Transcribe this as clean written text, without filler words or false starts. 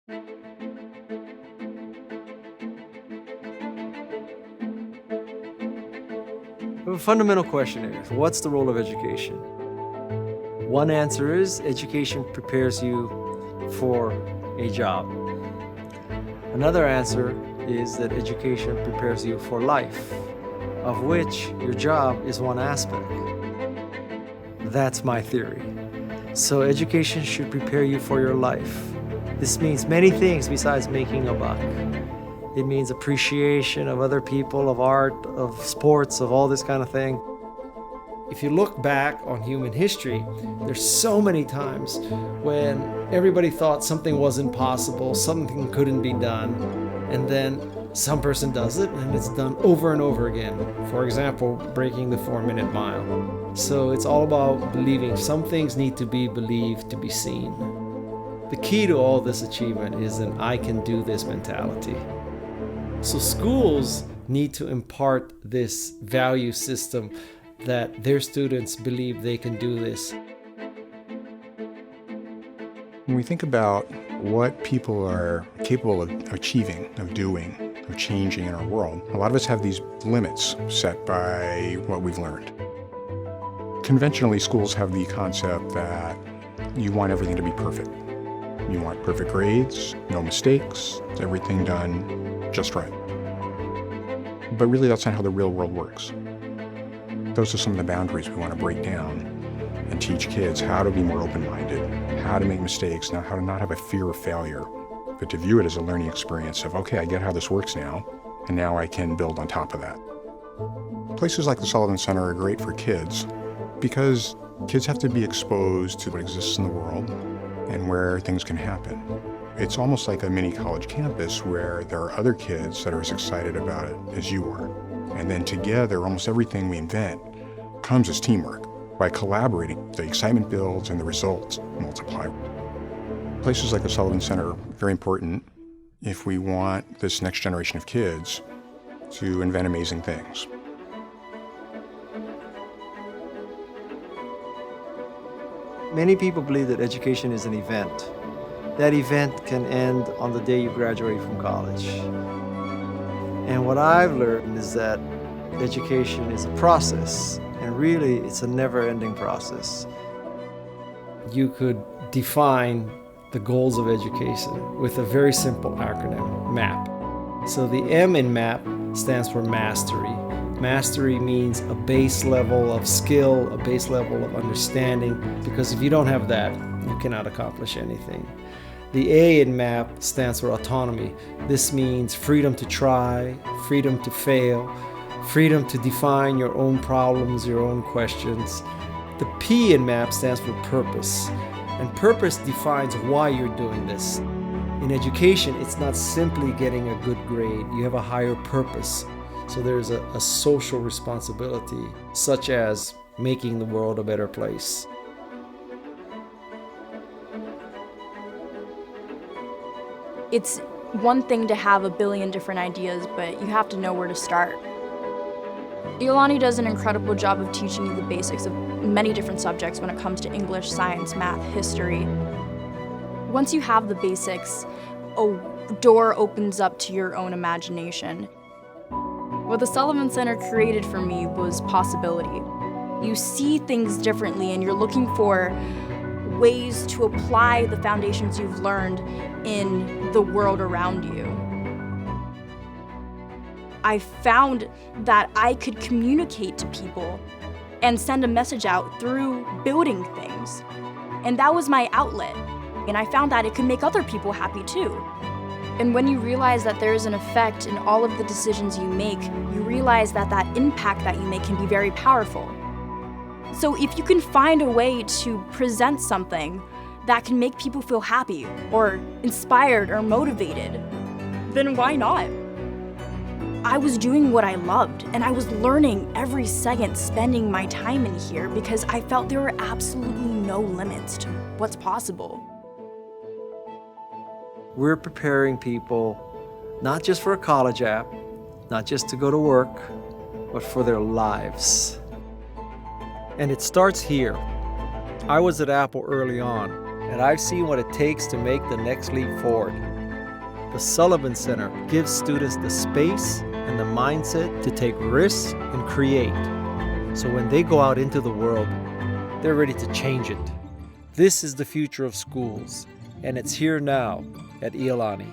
The fundamental question is, what's the role of education? One answer is education prepares you for a job. Another answer is that education prepares you for life, of which your job is one aspect. That's my theory. So education should prepare you for your life. This means many things besides making a buck. It means appreciation of other people, of art, of sports, of all this kind of thing. If you look back on human history, there's so many times when everybody thought something wasn't possible, something couldn't be done, and then some person does it and it's done over and over again. For example, breaking the 4-minute mile. So it's all about believing. Some things need to be believed to be seen. The key to all this achievement is an I can do this mentality. So schools need to impart this value system that their students believe they can do this. When we think about what people are capable of achieving, of doing, of changing in our world, a lot of us have these limits set by what we've learned. Conventionally, schools have the concept that you want everything to be perfect. You want perfect grades, no mistakes, everything done just right. But really, that's not how the real world works. Those are some of the boundaries we want to break down and teach kids how to be more open-minded, how to make mistakes, how to not have a fear of failure, but to view it as a learning experience of, okay, I get how this works now, and now I can build on top of that. Places like the Sullivan Center are great for kids because kids have to be exposed to what exists in the world and where things can happen. It's almost like a mini college campus where there are other kids that are as excited about it as you are. And then together, almost everything we invent comes as teamwork. By collaborating, the excitement builds and the results multiply. Places like the Sullivan Center are very important if we want this next generation of kids to invent amazing things. Many people believe that education is an event. That event can end on the day you graduate from college. And what I've learned is that education is a process, and really it's a never-ending process. You could define the goals of education with a very simple acronym, MAP. So the M in MAP stands for mastery. Mastery means a base level of skill, a base level of understanding, because if you don't have that, you cannot accomplish anything. The A in MAP stands for autonomy. This means freedom to try, freedom to fail, freedom to define your own problems, your own questions. The P in MAP stands for purpose, and purpose defines why you're doing this. In education, it's not simply getting a good grade. You have a higher purpose. So there's a social responsibility, such as making the world a better place. It's one thing to have a billion different ideas, but you have to know where to start. Iolani does an incredible job of teaching you the basics of many different subjects when it comes to English, science, math, history. Once you have the basics, a door opens up to your own imagination. What the Sullivan Center created for me was possibility. You see things differently and you're looking for ways to apply the foundations you've learned in the world around you. I found that I could communicate to people and send a message out through building things. And that was my outlet. And I found that it could make other people happy too. And when you realize that there is an effect in all of the decisions you make, you realize that that impact that you make can be very powerful. So if you can find a way to present something that can make people feel happy or inspired or motivated, then why not? I was doing what I loved, and I was learning every second spending my time in here because I felt there were absolutely no limits to what's possible. We're preparing people not just for a college app, not just to go to work, but for their lives. And it starts here. I was at Apple early on, and I've seen what it takes to make the next leap forward. The Sullivan Center gives students the space and the mindset to take risks and create. So when they go out into the world, they're ready to change it. This is the future of schools, and it's here now at Iolani.